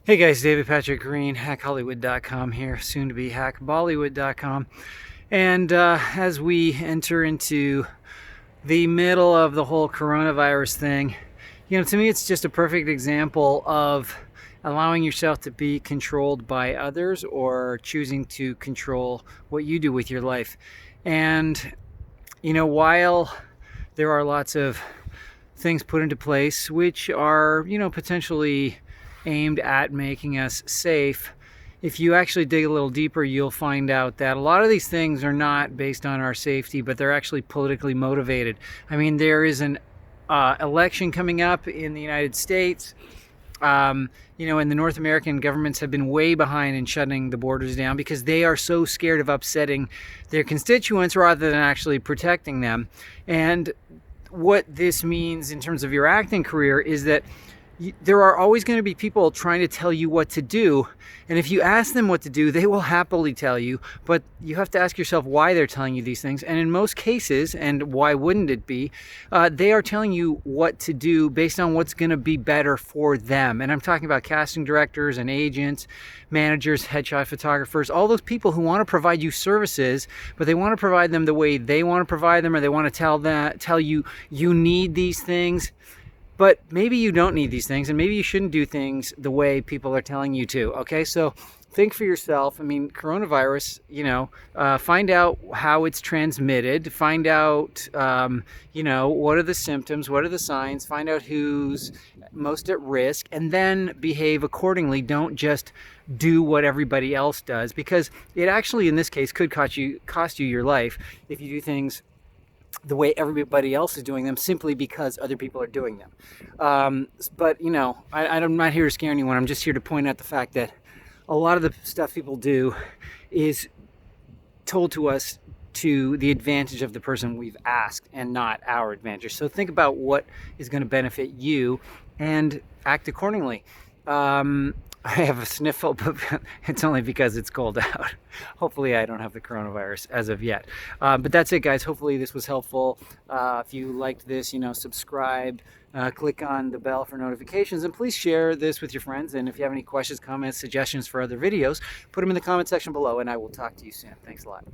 Hey guys, David Patrick Green, hackhollywood.com here, soon to be hackbollywood.com. And as we enter into the middle of the whole coronavirus thing, to me it's just a perfect example of allowing yourself to be controlled by others or choosing to control what you do with your life. And, while there are lots of things put into place which are, potentially aimed at making us safe, if you actually dig a little deeper, you'll find out that a lot of these things are not based on our safety, but they're actually politically motivated. I mean, there is an election coming up in the United States. And the North American governments have been way behind in shutting the borders down because they are so scared of upsetting their constituents rather than actually protecting them. And what this means in terms of your acting career is that there are always going to be people trying to tell you what to do. And if you ask them what to do, they will happily tell you. But you have to ask yourself why they're telling you these things. And in most cases, and why wouldn't it be, they are telling you what to do based on what's going to be better for them. And I'm talking about casting directors and agents, managers, headshot photographers, all those people who want to provide you services, but they want to provide them the way they want to provide them, or they want to tell you you need these things. But maybe you don't need these things, and maybe you shouldn't do things the way people are telling you to, okay? So think for yourself. I mean, coronavirus, find out how it's transmitted, find out, what are the symptoms, what are the signs, find out who's most at risk, and then behave accordingly. Don't just do what everybody else does, because it actually, in this case, could cost you your life if you do things the way everybody else is doing them simply because other people are doing them. But, I'm not here to scare anyone. I'm just here to point out the fact that a lot of the stuff people do is told to us to the advantage of the person we've asked and not our advantage. So think about what is going to benefit you and act accordingly. I have a sniffle, but it's only because it's cold out. Hopefully I don't have the coronavirus as of yet. But that's it, guys. Hopefully this was helpful. If you liked this, subscribe, click on the bell for notifications, and please share this with your friends. And if you have any questions, comments, suggestions for other videos, put them in the comment section below, and I will talk to you soon. Thanks a lot.